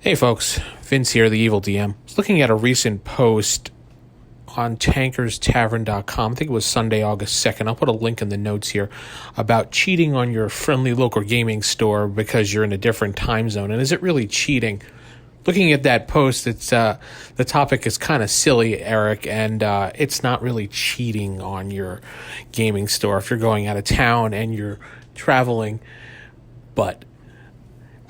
Hey folks, Vince here, the Evil DM. I was looking at a recent post on tankerstavern.com. I think it was Sunday, August 2nd. I'll put a link in the notes here about cheating on your friendly local gaming store because you're in a different time zone. And is it really cheating? Looking at that post, it's the topic is kind of silly, Eric, and it's not really cheating on your gaming store if you're going out of town and you're traveling. But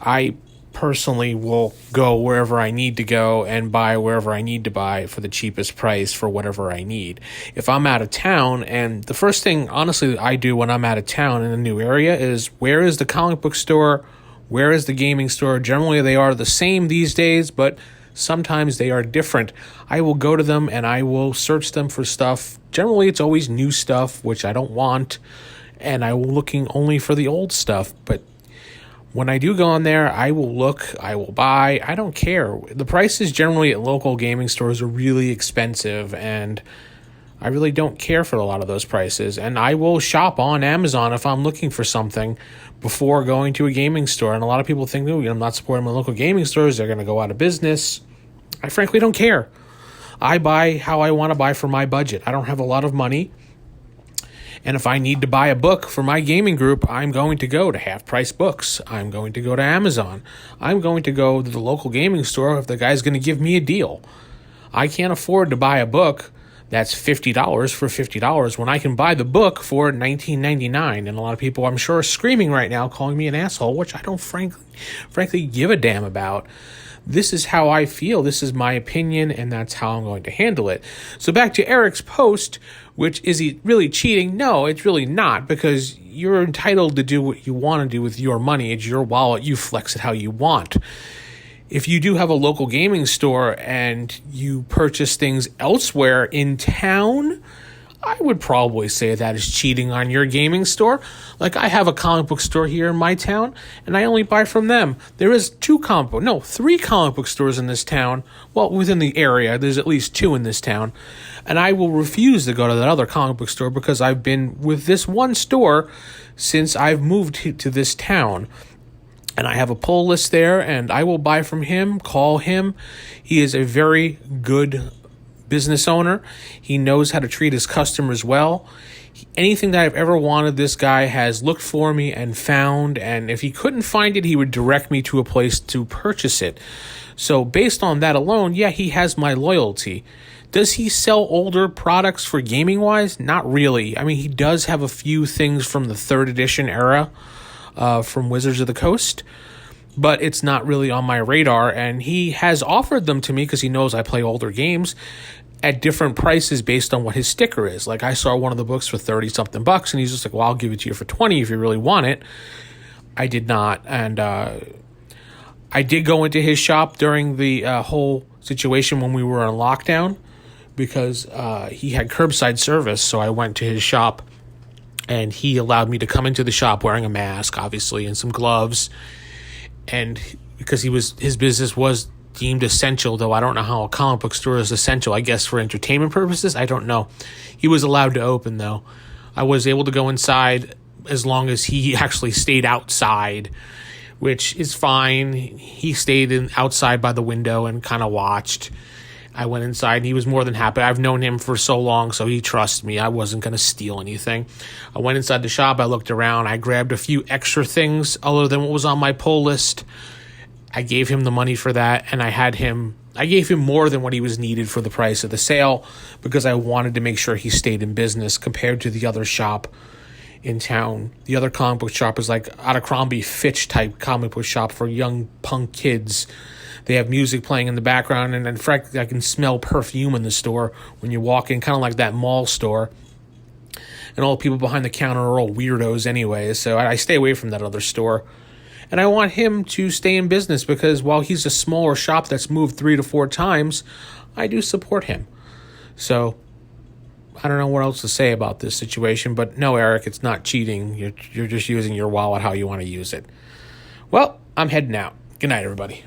I personally will go wherever I need to go and buy wherever I need to buy for the cheapest price for whatever I need. If I'm out of town, and the first thing, honestly, I do when I'm out of town in a new area is where is the comic book store? Where is the gaming store? Generally, they are the same these days, but sometimes they are different. I will go to them and I will search them for stuff. Generally, it's always new stuff, which I don't want, and I will looking only for the old stuff, but when I do go on there, I will look, I will buy, I don't care. The prices generally at local gaming stores are really expensive, and I really don't care for a lot of those prices. And I will shop on Amazon if I'm looking for something before going to a gaming store. And a lot of people think, I'm not supporting my local gaming stores, they're going to go out of business. I frankly don't care. I buy how I want to buy for my budget. I don't have a lot of money. And if I need to buy a book for my gaming group, I'm going to go to Half Price Books. I'm going to go to Amazon. I'm going to go to the local gaming store if the guy's going to give me a deal. I can't afford to buy a book that's $50 for $50 when I can buy the book for $19.99. And a lot of people, I'm sure, are screaming right now, calling me an asshole, which I don't frankly give a damn about. This is how I feel. This is my opinion, and that's how I'm going to handle it. So back to Eric's post, which is he really cheating? No, it's really not, because you're entitled to do what you want to do with your money. It's your wallet. You flex it how you want. If you do have a local gaming store and you purchase things elsewhere in town, I would probably say that is cheating on your gaming store. Like, I have a comic book store here in my town, and I only buy from them. There is 3 comic book stores in this town. Well, within the area, there's at least 2 in this town. And I will refuse to go to that other comic book store because I've been with this one store since I've moved to this town. And I have a pull list there, and I will buy from him, call him. He is a very good business owner. He knows how to treat his customers well. Anything that I've ever wanted, this guy has looked for me and found, and if he couldn't find it, he would direct me to a place to purchase it. So based on that alone, yeah, he has my loyalty. Does he sell older products for gaming wise? Not really. I mean, he does have a few things from the 3rd edition era from Wizards of the Coast, but it's not really on my radar, and he has offered them to me because he knows I play older games at different prices based on what his sticker is. Like, I saw one of the books for 30-something bucks, and he's just like, well, I'll give it to you for 20 if you really want it. I did not, and I did go into his shop during the whole situation when we were on lockdown because he had curbside service, so I went to his shop, and he allowed me to come into the shop wearing a mask, obviously, and some gloves, and because his business was deemed essential, though I don't know how a comic book store is essential. I guess for entertainment purposes, I don't know. He was allowed to open, though. I was able to go inside as long as he actually stayed outside, which is fine. He stayed outside by the window and kind of watched. I went inside, and he was more than happy. I've known him for so long, so he trusts me. I wasn't going to steal anything. I went inside the shop. I looked around. I grabbed a few extra things other than what was on my pull list. I gave him the money for that, and I gave him more than what he was needed for the price of the sale because I wanted to make sure he stayed in business compared to the other shop in town. The other comic book shop is like Abercrombie Fitch type comic book shop for young punk kids. They have music playing in the background, and in fact, I can smell perfume in the store when you walk in, kind of like that mall store. And all the people behind the counter are all weirdos anyway, so I stay away from that other store. And I want him to stay in business because while he's a smaller shop that's moved 3 to 4 times, I do support him. So I don't know what else to say about this situation, but no, Eric, it's not cheating. You're just using your wallet how you want to use it. Well, I'm heading out. Good night, everybody.